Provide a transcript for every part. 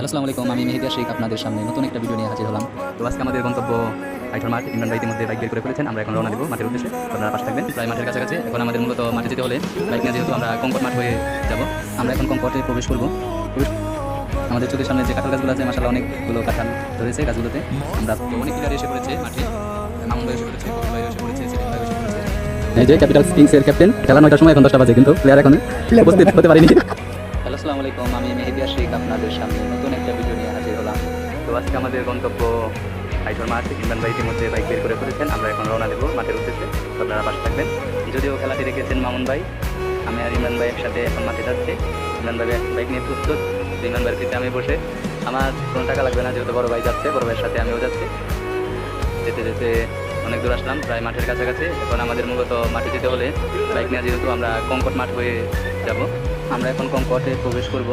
Hello, আসসালামু আলাইকুম। আমি মেহেদি আশিক আপনাদের সামনে নতুন একটা ভিডিও নিয়ে হাজির হলাম। তো আজকে আমাদের গন্তব্য আইঠর মাঠ। ইমরান ভাই ইতিমধ্যে বাইক বের করে ফেলেছেন। আমরা এখন রওনা দেবো মাঠের উদ্দেশ্যে। আপনারা পাশে থাকবেন। প্রায় মাঠের কাছাকাছি। এখন আমাদের মূলত মাঠে যেতে হলে বাইক নিয়ে যেহেতু আমরা কঙ্কট মাঠ হয়ে যাব, আমরা এখন কঙ্কটে প্রবেশ করবো। আমাদের চোখের সামনে যে কাঁঠাল গাছগুলো আছে, মাশাআল্লাহ অনেকগুলো কাঁঠাল ধরেছে গাছগুলোতে। আমরা তো অনেক প্লেয়ার এসে পড়েছে মাঠে। মামুন ভাই এসে পড়েছে, কবির ভাই এসে পড়েছে, সেলিম ভাই এসে পড়েছে। এই যে ক্যাপিটাল কিংস এর ক্যাপ্টেন। খেলা 9টার সময়, এখন 10টা বাজে, কিন্তু প্লেয়ার এখন উপস্থিত হতে পারেনি। হ্যালো, আসসালামু আলাইকুম। আমি মেহেদি আশিক আপনাদের সামনে নতুন একটা ভিডিও নিয়ে হাজির হলাম। তো আজকে আমাদের গন্তব্য আইঠর মাঠ। ইমরান ভাই ইতিমধ্যে বাইক বের করে ফেলেছেন। আমরা এখন রওনা দেবো মাঠের উদ্দেশ্যে। আপনারা পাশে থাকবেন। যদিও খেলাটি রেখেছেন মামুন ভাই, আমি আর ইমরান ভাই একসাথে এখন মাঠে যাচ্ছি। ইমরান ভাই বাইক নিয়ে প্রস্তুত। ইমরান ভাইয়ের পিছনে আমি বসে, আমার কোনো টাকা লাগবে না, যেহেতু বড় ভাই যাচ্ছে, বড় ভাইয়ের সাথে আমিও যাচ্ছি। যেতে যেতে অনেক দূর আসলাম, প্রায় মাঠের কাছাকাছি। এখন আমাদের মূলত মাঠে যেতে হলে বাইক নিয়ে, যেহেতু আমরা কঙ্কট মাঠ হয়ে যাব, আমরা এখন কঙ্কটে প্রবেশ করব।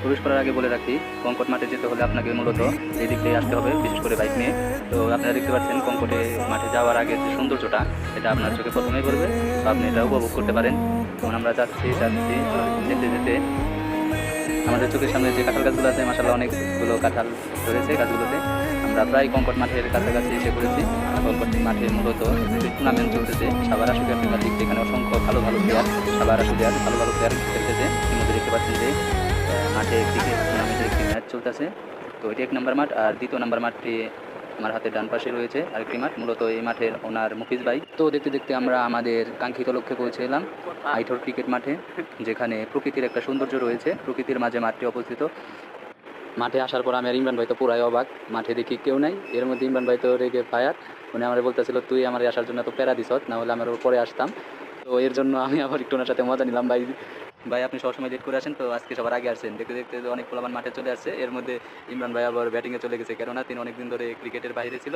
প্রবেশ করার আগে বলে রাখি, কঙ্কট মাঠে যেতে হলে আপনাকে মূলত এই দিক দিয়ে আসতে হবে, বিশেষ করে বাইক নিয়ে। তো আপনারা দেখতে পাচ্ছেন কঙ্কটে মাঠে যাওয়ার আগে যে সৌন্দর্যটা, এটা আপনার চোখে প্রথমেই পড়বে। তো আপনি এটা উপভোগ করতে পারেন। এখন আমরা যাচ্ছি যেতে যেতে আমাদের চোখের সামনে যে কাঁঠাল গাছগুলো আছে, মাশাআল্লাহ অনেকগুলো কাঁঠাল ধরেছে গাছগুলোতে। আমরা প্রায় কঙ্কট মাঠের কাছাকাছি এসে পড়েছি। কঙ্কট মাঠে মূলত টুর্নামেন্ট চলতেছে, সাভার আশুলিয়া প্রিমিয়ার লিগ, যেখানে অসংখ্য ভালো ভালো প্লেয়ার, সাভার আশুলিয়ার ভালো ভালো প্লেয়ার খেলতেছে। ইতিমধ্যে দেখতে পাচ্ছেন যে মাঠে ক্রিকেট টুর্নামেন্টের একটি ম্যাচ চলতেছে। তো এটি 1 নম্বর মাঠ, আর 2য় নম্বর মাঠটি আমার হাতের ডান পাশে রয়েছে আরেকটি মাঠ। মূলত এই মাঠের ওনার মুফিজ ভাই। তো দেখতে দেখতে আমরা আমাদের কাঙ্ক্ষিত লক্ষ্যে পৌঁছে এলাম, আইঠর ক্রিকেট মাঠে, যেখানে প্রকৃতির একটা সৌন্দর্য রয়েছে। প্রকৃতির মাঝে মাঠটি অবস্থিত। মাঠে আসার পর আমি আর ইমরান ভাই তো পুরাই অবাক। মাঠে দেখি কেউ নাই, এর মধ্যে ইমরান ভাই তো রেগে ফায়ার। উনি আমার বলতেছিল, তুই আমার আসার জন্য তো প্যারা দিছত, না হলে আমার পরে আসতাম। তো এর জন্য আমি আবার একটু ওনার সাথে মজা নিলাম। ভাই ভাই আপনি সবসময় লেট করে আসেন, তো আজকে সবার আগে আসছেন। দেখতে দেখতে অনেক পোলাপান মাঠে চলে আসছে। এর মধ্যে ইমরান ভাই আবার ব্যাটিংয়ে চলে গেছে, কেননা তিনি অনেকদিন ধরে ক্রিকেটের বাইরে ছিল।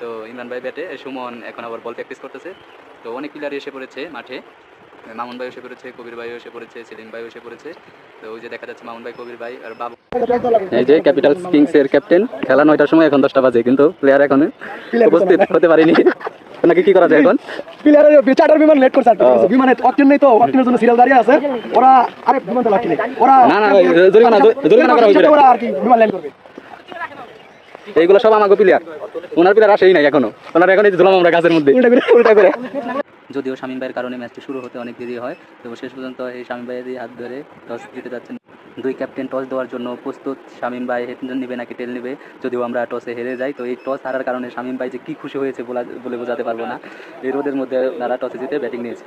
তো ইমরান ভাই ব্যাটে, সুমন এখন আবার বল প্র্যাকটিস করতেছে। তো অনেক প্লেয়ার এসে পড়েছে মাঠে। মামুন ভাই এসে পড়েছে, কবির ভাই এসে পড়েছে, সেলিম ভাই এসে পড়েছে। তো ওই যে দেখা যাচ্ছে মামুন ভাই, কবির ভাই আর বাবু। এই যে ক্যাপিটাল কিংস এর ক্যাপ্টেন। খেলা 9টার সময়, এখন 10টা বাজে, কিন্তু প্লেয়ার এখন উপস্থিত হতে পারেনি। নাকি কি করা যায় এখন? প্লেয়ারের চার্টার বিমান লেট করছে, বিমানে অকটেন নেই, তো অকটেনের জন্য সিরিয়াল দাঁড়িয়ে আছে। ওরা আরে বিমান তো লাগছে ওরা, না না, জরিমানা করা হয়েছে। ওরা আর কি বিমান ল্যান্ড করবে। এইগুলো সব আমাকে প্লেয়ার, ওনার প্লেয়ার আসেই নাই এখনো। ওনার এখন ঝুলাম আমরা গাছের মধ্যে উল্টা করে। যদিও শামীম ভাইয়ের কারণে ম্যাচটি শুরু হতে অনেক দেরি হয়, তো শেষ পর্যন্ত এই শামীম ভাইয়েরই হাত ধরে টস জিতে যাচ্ছেন। দুই ক্যাপ্টেন টস দেওয়ার জন্য প্রস্তুত। শামীম ভাই হেড নেবে নাকি টেল নেবে, যদিও আমরা টসে হেরে যাই। তো এই টস হারার কারণে শামীম ভাই যে কী খুশি হয়েছে বলে বোঝাতে পারবো না। এই রোদের মধ্যে তারা টসে জিতে ব্যাটিং নিয়েছে।